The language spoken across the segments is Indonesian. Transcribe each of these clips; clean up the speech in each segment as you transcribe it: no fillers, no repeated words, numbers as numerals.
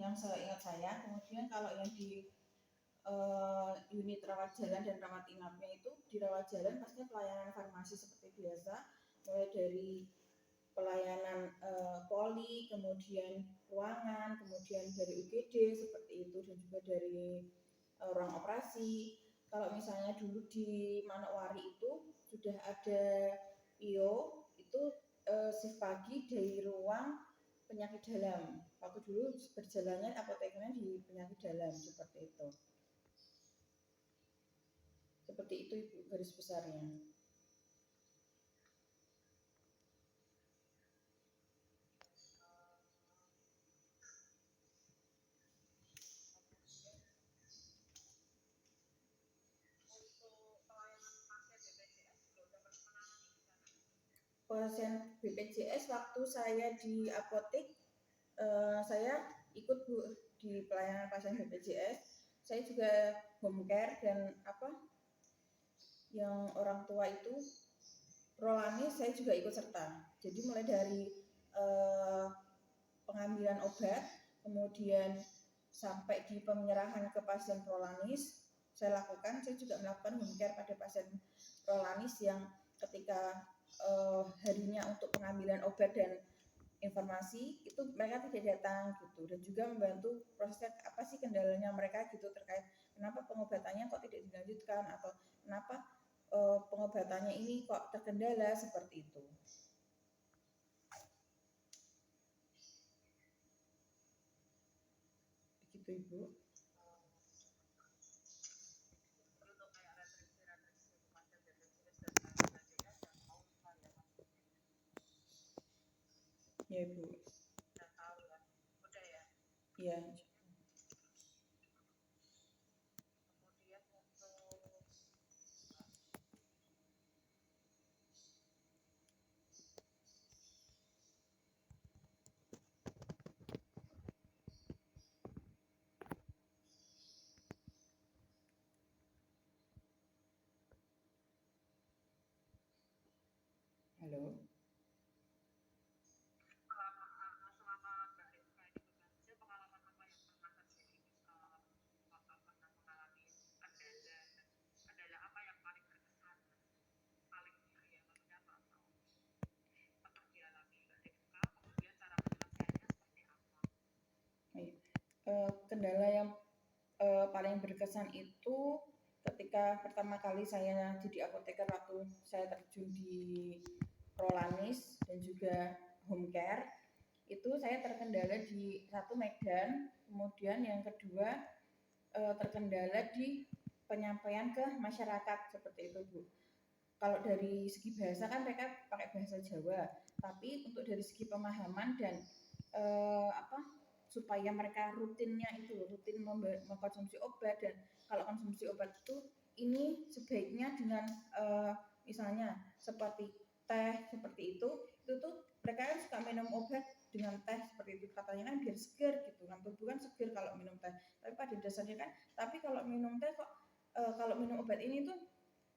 yang seingat saya. Kemudian kalau yang di unit rawat jalan dan rawat inapnya itu, di rawat jalan pastinya pelayanan farmasi seperti biasa, mulai dari pelayanan poli, kemudian ruangan, kemudian dari UGD seperti itu, dan juga dari ruang operasi. Kalau misalnya dulu di Manokwari itu sudah ada IO, itu shift pagi dari ruang penyakit dalam. Waktu dulu berjalannya apotekernya di penyakit dalam seperti itu. Seperti itu Ibu garis besarnya. Pasien BPJS waktu saya di apotek, saya ikut Bu di pelayanan pasien BPJS. Saya juga home care dan yang orang tua itu Rolani saya juga ikut serta. Jadi mulai dari pengambilan obat, kemudian sampai di penyerahan ke pasien Prolanis saya lakukan. Saya juga melakukan home care pada pasien Prolanis yang ketika harinya untuk pengambilan obat dan informasi itu mereka tidak datang gitu, dan juga membantu proses apa sih kendalanya mereka gitu terkait kenapa pengobatannya kok tidak dilanjutkan atau kenapa pengobatannya ini kok terkendala seperti itu. Begitu Ibu. Ya Ibu. Iya. Halo. Kendala yang paling berkesan itu ketika pertama kali saya jadi apoteker waktu saya terjun di Prolanis dan juga home care, itu saya terkendala di satu Medan, kemudian yang kedua terkendala di penyampaian ke masyarakat seperti itu Bu. Kalau dari segi bahasa kan mereka pakai bahasa Jawa, tapi untuk dari segi pemahaman dan supaya mereka rutin mengkonsumsi obat, dan kalau konsumsi obat itu ini sebaiknya dengan misalnya seperti teh seperti itu tuh mereka kan suka minum obat dengan teh seperti itu, katanya kan biar seger gitu kan, tubuh kan seger kalau minum teh, tapi pada dasarnya kan tapi kalau minum teh kok kalau minum obat ini tuh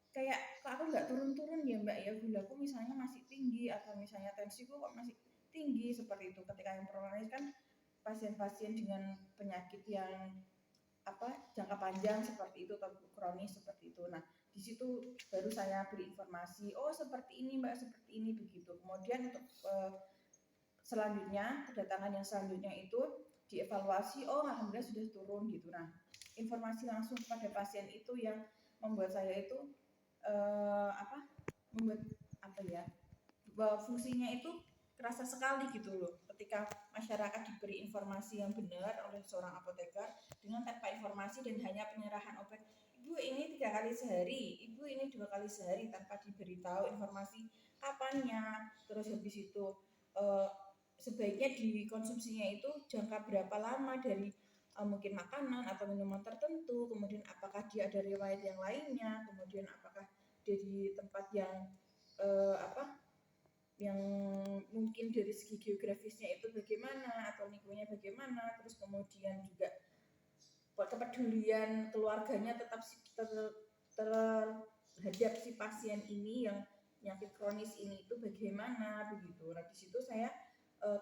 kayak aku nggak turun-turun ya Mbak ya, gulaku misalnya masih tinggi atau misalnya tensiku kok masih tinggi seperti itu. Ketika yang kronis kan pasien-pasien dengan penyakit yang jangka panjang seperti itu atau kronis seperti itu. Nah di situ baru saya beri informasi, oh seperti ini Mbak, seperti ini begitu. Kemudian untuk selanjutnya kedatangan yang selanjutnya itu dievaluasi, oh alhamdulillah sudah turun gitu. Nah informasi langsung kepada pasien itu yang membuat saya itu membuat bahwa fungsinya itu kerasa sekali gitu loh, ketika masyarakat diberi informasi yang benar oleh seorang apoteker dengan tanpa informasi dan hanya penyerahan obat, ibu ini 3 kali sehari, ibu ini 2 kali sehari, tanpa diberitahu informasi kapannya, terus habis itu sebaiknya dikonsumsinya itu jangka berapa lama dari mungkin makanan atau minuman tertentu, kemudian apakah dia ada riwayat yang lainnya, kemudian apakah dia di tempat yang yang mungkin dari segi geografisnya itu bagaimana atau lingkungannya bagaimana, terus kemudian juga kepedulian keluarganya tetap terhadap si pasien ini yang penyakit kronis ini itu bagaimana begitu. Nah di situ saya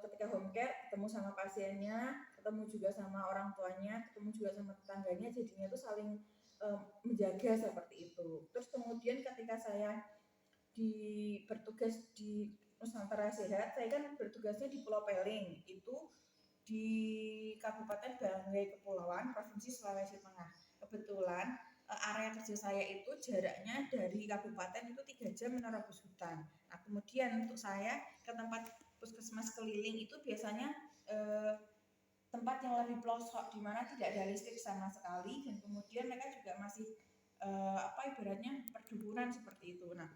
ketika home care ketemu sama pasiennya, ketemu juga sama orang tuanya, ketemu juga sama tetangganya, jadinya itu saling menjaga seperti itu. Terus kemudian ketika saya bertugas di Nusantara Sehat, saya kan bertugasnya di Pulau Peling, itu di Kabupaten Banggai Kepulauan, Provinsi Sulawesi Tengah. Kebetulan area kerja saya itu jaraknya dari kabupaten itu 3 jam menerobos hutan. Nah, kemudian untuk saya ke tempat puskesmas keliling itu biasanya tempat yang lebih pelosok di mana tidak ada listrik sama sekali, dan kemudian mereka juga masih ibaratnya perdukunan seperti itu. Nah,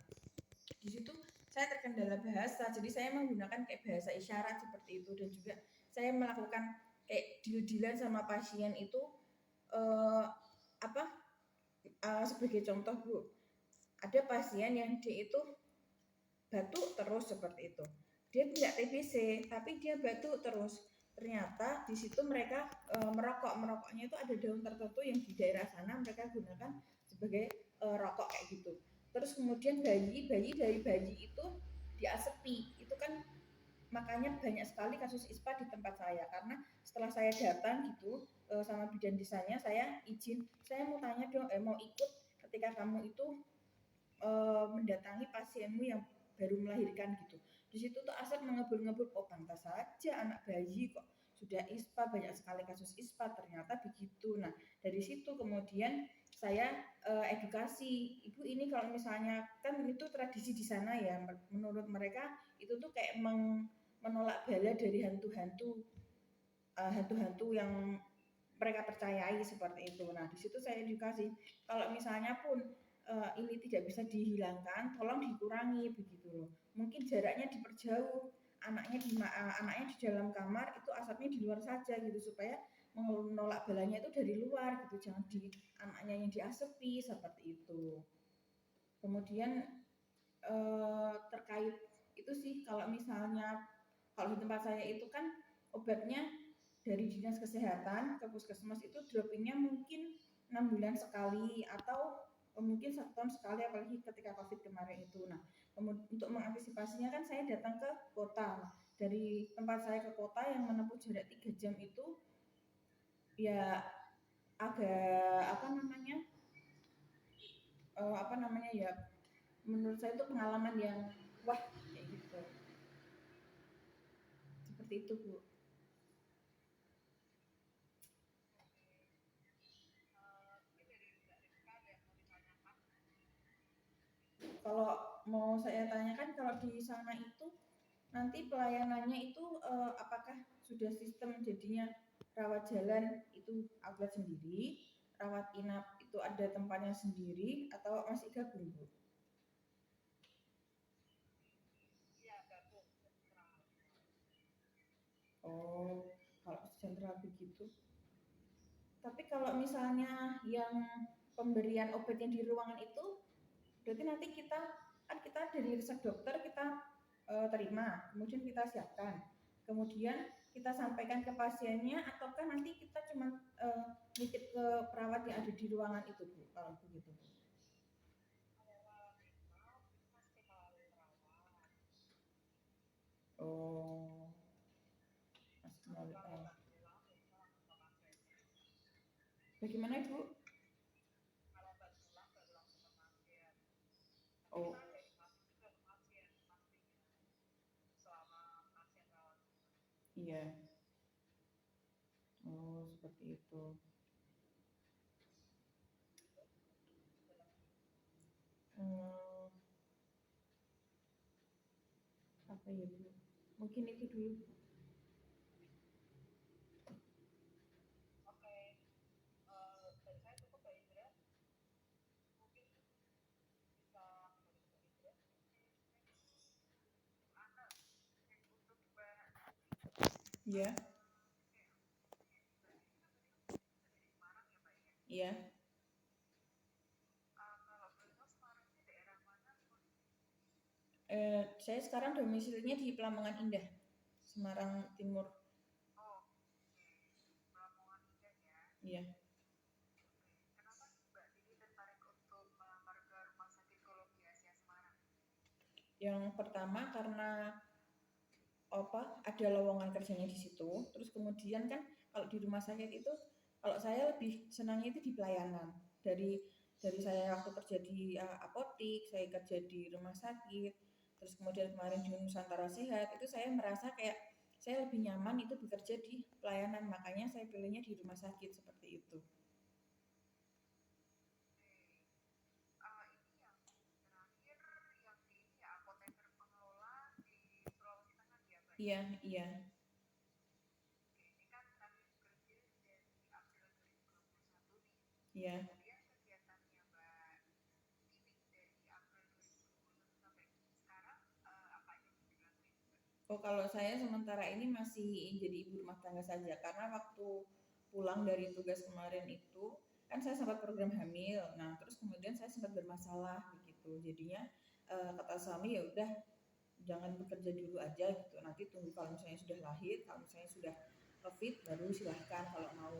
di situ saya terkendala bahasa, jadi saya menggunakan kayak bahasa isyarat seperti itu, dan juga saya melakukan kayak deal-dealan sama pasien itu sebagai contoh Bu, ada pasien yang dia itu batuk terus seperti itu, dia tidak TBC tapi dia batuk terus. Ternyata di situ mereka merokoknya itu ada daun tertentu yang di daerah sana mereka gunakan sebagai rokok kayak gitu. Terus kemudian bayi dari bayi itu diasepi, itu kan makanya banyak sekali kasus ISPA di tempat saya, karena setelah saya datang gitu sama bidan desanya, saya izin, saya mau tanya dong, mau ikut ketika kamu itu mendatangi pasienmu yang baru melahirkan gitu. Di situ tuh Asep mengebul-ngebul, oh pantas saja anak bayi kok sudah ISPA, banyak sekali kasus ISPA, ternyata begitu. Nah, dari situ kemudian saya edukasi, Ibu ini kalau misalnya kan itu tradisi di sana ya, menurut mereka itu tuh kayak menolak bala dari hantu-hantu yang mereka percayai seperti itu. Nah, di situ saya edukasi, kalau misalnya pun ini tidak bisa dihilangkan, tolong dikurangi begitu loh. Mungkin jaraknya diperjauh, anaknya di dalam kamar, itu asapnya di luar saja gitu, supaya menolak balanya itu dari luar gitu, jangan di anaknya yang diasepi seperti itu. Kemudian terkait itu sih, kalau misalnya kalau di tempat saya itu kan obatnya dari dinas kesehatan ke puskesmas itu droppingnya mungkin 6 bulan sekali atau mungkin 1 tahun sekali, apalagi ketika COVID kemarin itu. Nah, untuk mengantisipasinya kan saya datang ke kota, dari tempat saya ke kota yang menempuh jarak 3 jam itu ya agak ya, menurut saya itu pengalaman yang wah kayak gitu, seperti itu Bu. Kalau mau saya tanyakan, kalau di sana itu nanti pelayanannya itu apakah sudah sistem jadinya rawat jalan itu outlet sendiri, rawat inap itu ada tempatnya sendiri, atau masih gabung Bu? Oh, kalau sentral begitu. Tapi kalau misalnya yang pemberian obatnya di ruangan itu, berarti nanti kita dari resep dokter kita terima, kemudian kita siapkan, kemudian kita sampaikan ke pasiennya, ataukah nanti kita cuma nitip ke perawat yang ada di ruangan itu Bu, kalau begitu? Oh, masih melalui bagaimana Ibu? Oh, iya. Oh, seperti itu. Hmm, apa ya Bu? Mungkin itu dulu. Ya, iya. Saya sekarang domisilinya di Pelamongan Indah, Semarang Timur. Iya. Yang pertama karena ada lowongan kerjanya di situ. Terus kemudian kan kalau di rumah sakit itu, kalau saya lebih senangnya itu di pelayanan. Dari saya waktu kerja di apotik, saya kerja di rumah sakit, terus kemudian kemarin di Nusantara Sehat, itu saya merasa kayak saya lebih nyaman itu bekerja di pelayanan, makanya saya pilihnya di rumah sakit seperti itu. Iya, iya, iya. Oh, kalau saya sementara ini masih jadi ibu rumah tangga saja karena waktu pulang dari tugas kemarin itu kan saya sempat program hamil. Nah, terus kemudian saya sempat bermasalah begitu. Jadinya kata suami ya udah jangan bekerja dulu aja gitu. Nanti tunggu kalau misalnya sudah lahir, kalau misalnya sudah fit baru silahkan kalau mau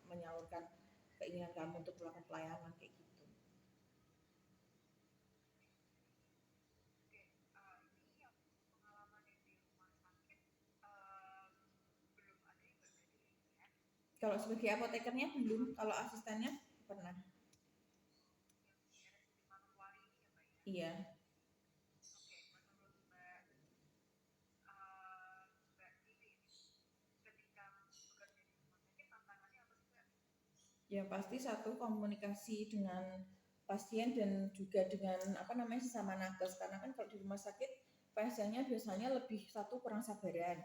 menyalurkan keinginan kamu untuk melakukan pelayanan kayak gitu. Kalau sebagai apotekernya belum, kalau asistennya pernah. Iya. Ya pasti satu komunikasi dengan pasien dan juga dengan sesama nakes karena kan kalau di rumah sakit pasiennya biasanya lebih satu kurang sabaran.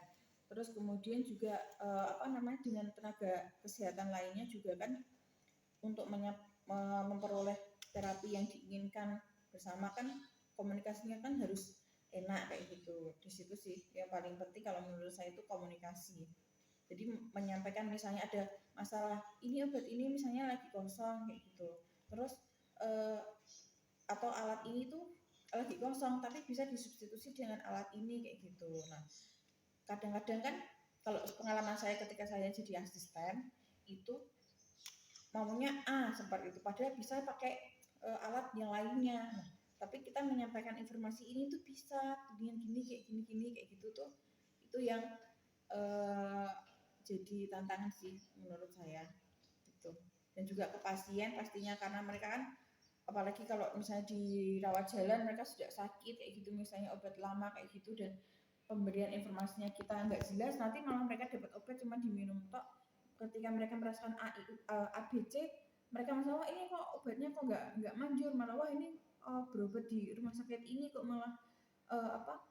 Terus kemudian juga dengan tenaga kesehatan lainnya juga kan untuk memperoleh terapi yang diinginkan bersama kan komunikasinya kan harus enak kayak gitu. Di situ sih yang paling penting kalau menurut saya itu komunikasi. Jadi menyampaikan misalnya ada masalah ini obat ini misalnya lagi kosong kayak gitu, terus eh, atau alat ini tuh lagi kosong tapi bisa disubstitusi dengan alat ini kayak gitu. Nah kadang-kadang kan kalau pengalaman saya ketika saya jadi asisten itu maunya A seperti itu padahal bisa pakai alat yang lainnya. Nah, tapi kita menyampaikan informasi ini tuh bisa dengan gini kayak gitu tuh itu yang eh, jadi tantangan sih menurut saya gitu. Dan juga ke pasien pastinya karena mereka kan apalagi kalau misalnya dirawat jalan mereka sudah sakit kayak gitu misalnya obat lama kayak gitu dan pemberian informasinya kita nggak jelas nanti malah mereka dapat obat cuma diminum tok ketika mereka merasakan ABC mereka masalah wah ini kok obatnya kok nggak manjur malah wah ini berobat di rumah sakit ini kok malah uh, apa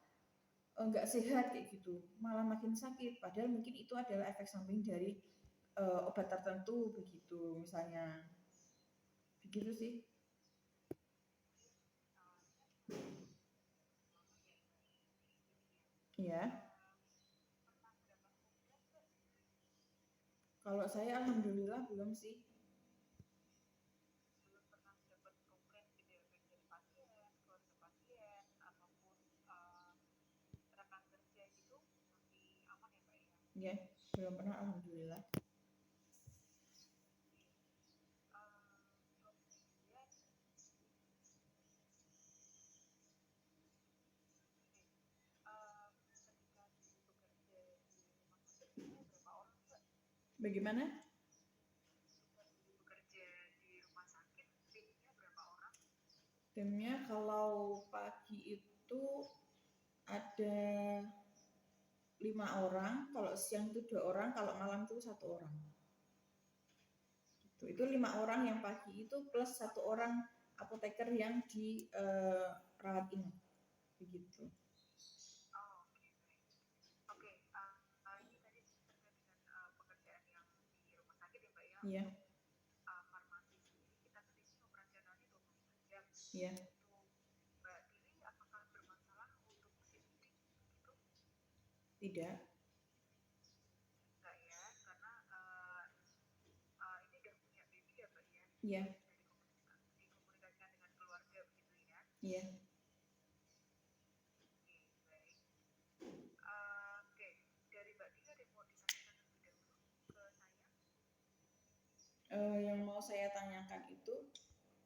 nggak sehat kayak gitu malah makin sakit padahal mungkin itu adalah efek samping dari obat tertentu begitu misalnya begitu sih ya. Kalau saya alhamdulillah belum sih. Ya belum pernah alhamdulillah. Bagaimana timnya kalau pagi itu ada 5 orang kalau siang itu 2 orang kalau malam itu 1 orang gitu. Itu 5 orang yang pagi itu plus 1 orang apoteker yang di rawat inap begitu. Iya. Iya. Tidak. Iya. Iya. Yang mau saya tanyakan itu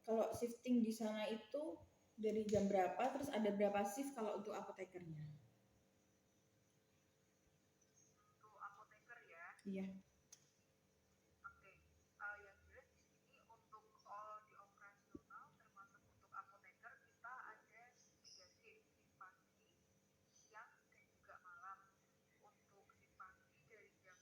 kalau shifting di sana itu dari jam berapa terus ada berapa shift kalau untuk apotekernya? Iya. Oke, yang jelas di sini untuk di operasional termasuk untuk apoteker kita ada 3 shift, shift pagi, siang, dan juga malam. Untuk shift pagi dari jam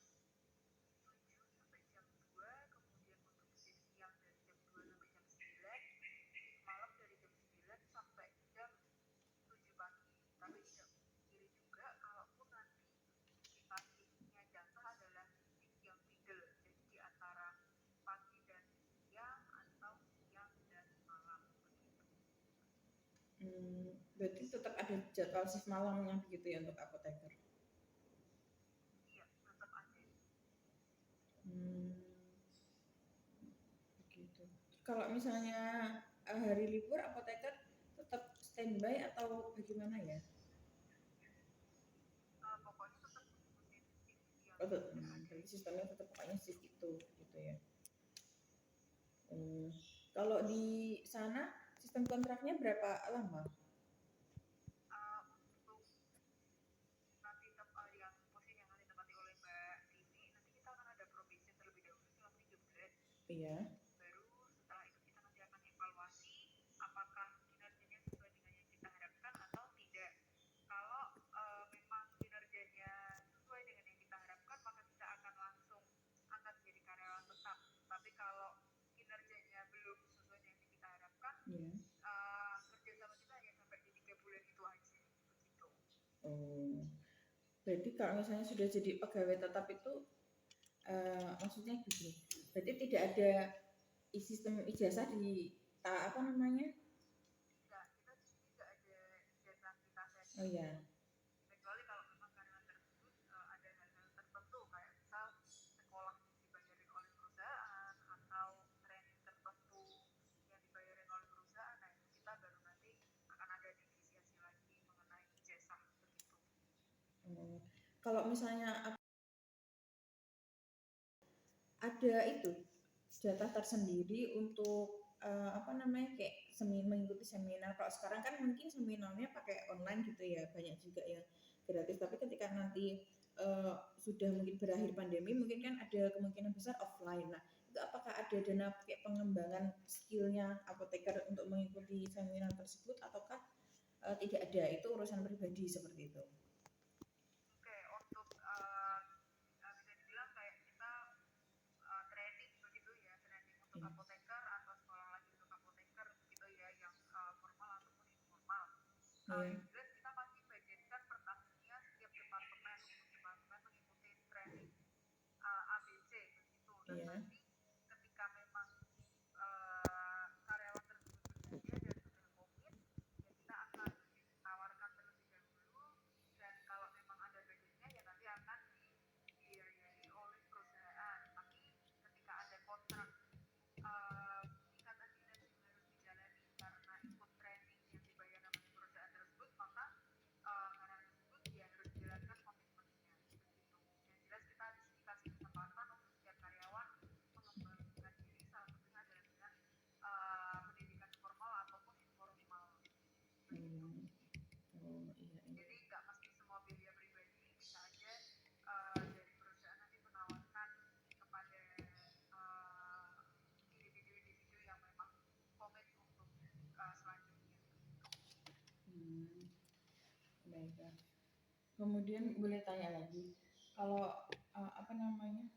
7 sampai jam 2, kemudian untuk shift siang dari jam 2 sampai jam 9, shift malam dari jam 9 sampai jam 7 pagi. Tapi tidak diri juga kalaupun nanti kita shiftnya jatah adalah shift yang middle, jadi di antara pagi dan siang atau siang dan malam begitu. Berarti tetap ada jadwal shift malamnya begitu ya untuk apoteker. Iya, tetap ada. Hmm, begitu. Kalau misalnya hari libur apoteker tetap standby atau bagaimana ya? Pokoknya tetap mengikuti shift yang Oh, sudah ada berarti itu. sistemnya tetap pokoknya shift itu gitu ya. Hmm, kalau di sana sistem kontraknya berapa lama? Untuk nanti yang posisi yang nanti ditempati oleh Mbak Tini, nanti kita akan ada probation terlebih dahulu selama 3 bulan. Iya. Baru setelah itu kita nanti akan evaluasi apakah kinerjanya sesuai dengan yang kita harapkan atau tidak. Kalau memang kinerjanya sesuai dengan yang kita harapkan, maka kita akan langsung angkat menjadi karyawan tetap. Tapi kalau kinerjanya belum sesuai dengan yang kita harapkan, Iya. kerja sama kita hanya sampai di 3 bulan itu aja begitu. Oh, berarti kalau misalnya sudah jadi pegawai tetap itu maksudnya gini, berarti tidak ada sistem ijazah di apa namanya? Enggak, kita di sini enggak ada ijazah kita Oh sendiri, ya. kecuali kalau memang karyawan tersebut ada hal-hal tertentu kayak misal sekolah dibayarin oleh perusahaan atau training tertentu yang dibayarin oleh perusahaan, nah itu kita baru nanti akan ada negosiasi lagi mengenai ijazah begitu. Kalau misalnya ada itu jatah tersendiri untuk apa namanya kayak mengikuti seminar. Kalau sekarang kan mungkin seminarnya pakai online gitu ya, banyak juga yang gratis. Tapi ketika nanti sudah mungkin berakhir pandemi, mungkin kan ada kemungkinan besar offline. Nah, itu apakah ada dana kayak pengembangan skillnya apoteker untuk mengikuti seminar tersebut, ataukah tidak ada? Itu urusan pribadi seperti itu. Oke, untuk bisa dibilang kayak kita training begitu ya, training untuk Ya. apoteker atau sekolah lagi untuk apoteker begitu ya, yang formal ataupun informal. Iya. Yang jelas kita pasti budgetkan per tahunnya setiap departemen untuk departemen mengikuti training ABC begitu, dan Iya. nanti ketika memang karyawan tersebut bersedia dan sudah komit, ya kita akan tawarkan terlebih dahulu, dan kalau memang ada budgetnya ya nanti akan dibiayai oleh perusahaan. Tapi ketika ada kontrak ikatan dinas yang harus dijalani karena ikut training yang dibayar oleh perusahaan tersebut, maka karena tersebut ya harus dijalankan komitmennya begitu. Yang jelas kita di sini kasih kesempatan untuk setiap karyawan mengembangkan diri, salah satunya adalah dengan pendidikan formal ataupun informal begitu. Oh iya, iya. Jadi nggak mesti semua biaya pribadi, bisa aja dari perusahaan nanti menawarkan kepada individu-individu yang memang komit untuk selanjutnya begitu. Baiklah. Kemudian boleh tanya lagi, kalau apa namanya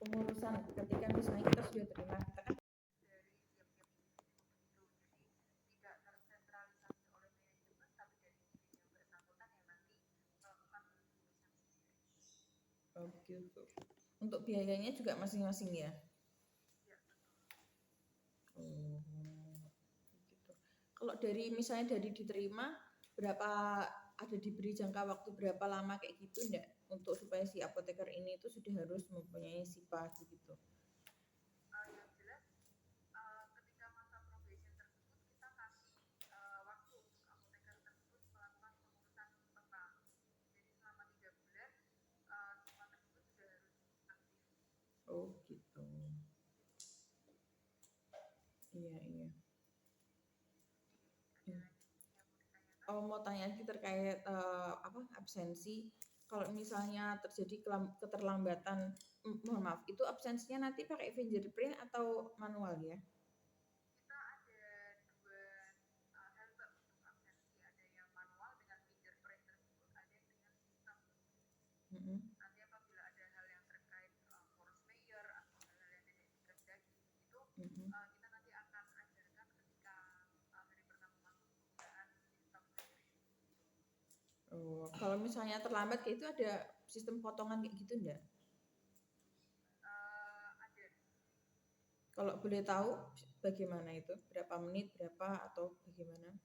pengurusan ketika misalnya kita sudah terima, kita kan Dari tiap-tiap individu begitu, jadi tidak tersentralisasi oleh manajemen, tapi dari individu yang bersangkutan yang nanti melakukan pengurusan sendiri. oh, gitu. Untuk biayanya juga masing-masing ya. Ya betul. Oh, gitu. Kalau dari misalnya dari diterima berapa, ada diberi jangka waktu berapa lama kayak gitu enggak, untuk supaya si apoteker ini itu sudah harus mempunyai SIPA gitu. Yang jelas ketika masa probation tersebut kita kasih waktu untuk apoteker tersebut melakukan pengurusan internal. Jadi selama 3 bulan SIPA tersebut sudah harus aktif. Oh gitu. Iya, iya. Ada lagi yang mau ditanyakan? Oh, mau tanya lagi terkait apa absensi. kalau misalnya terjadi keterlambatan, mohon maaf, itu absensinya nanti pakai fingerprint atau manual ya? Kita ada dua hal Mbak untuk absensi, ada yang manual dengan fingerprint tersebut, ada yang dengan sistem. Mm-mm. Nanti apabila ada hal yang terkait force mayor atau hal-hal yang tidak dikehendaki itu Mm-mm. kita nanti akan ajarkan ketika hari pertama masuk penggunaan sistem hybrid. Oh, kalau misalnya terlambat kayak itu ada sistem potongan kayak gitu enggak? Ada. Kalau boleh tahu bagaimana itu? Berapa menit, berapa atau bagaimana?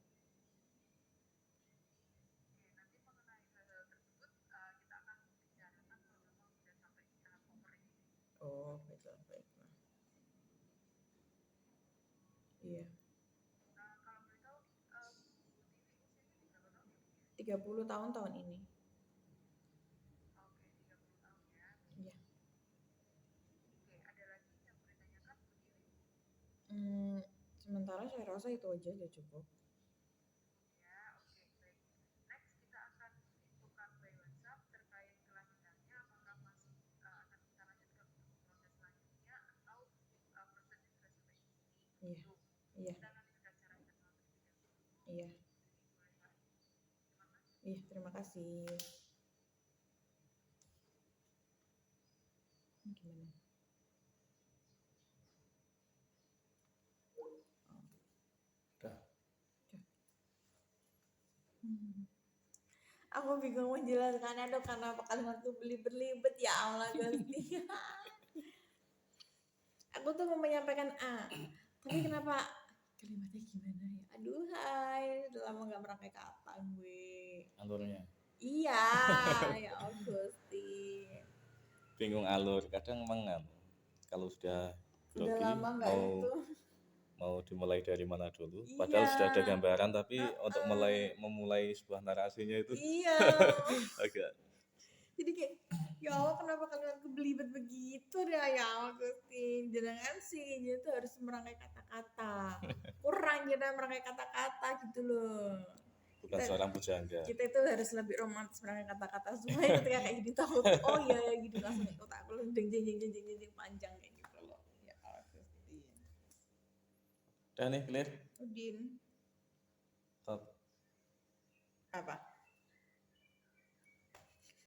Oke, nanti mengenai hal-hal tersebut kita akan bicarakan kalau memang sudah sampai di tahap operasi. Oh, baiklah, baiklah. Iya. Kalau boleh tahu nih, Bu Tivi usianya di berapa tahun ya, Bu ya? 30 tahun tahun ini. Oke, 30 tahun ya. Iya. Oke, ada lagi yang boleh tanyakan Bu Tivi? Sementara saya rasa itu aja udah cukup. Ya, oke, baik. Next kita akan infokan by WhatsApp terkait kelanjutannya, apakah masih akan kita lanjutkan untuk proses selanjutnya atau proses yang sudah sampai di sini. Iya. Itu Iya. kita akan discuss secara internal terlebih dahulu. Iya. Bolehlah. Terima kasih. Iya, terima kasih. Gimana? Aku bingung menjelaskannya dok karena kalimatku berlibet ya Allah Gusti. Aku tuh mau menyampaikan A, tapi kenapa kalimatnya gimana ya? Aduh hai, udah lama gak merangkai kata gue. Alurnya Iya, ya Allah Gusti. bingung alur, kadang emang kalau sudah Udah grogi lama nggak itu. mau dimulai dari mana dulu, Iya. padahal sudah ada gambaran, tapi untuk memulai sebuah narasinya itu Iya. agak. Jadi kayak ya Allah kenapa kalimatku belibet begitu dah ya Allah Gusti. Jangan sih, jadi tuh harus merangkai kata-kata. Kurang jadi merangkai kata-kata gitu loh. Bukan seorang pujangga. Kita itu harus lebih romantis merangkai kata-kata supaya ketika kayak gitu tahu oh iya ya gitu langsung otak aku jeng panjang kayak gitu loh. Ya Allah Gusti. Udah nih clear? Udin. Top. Apa?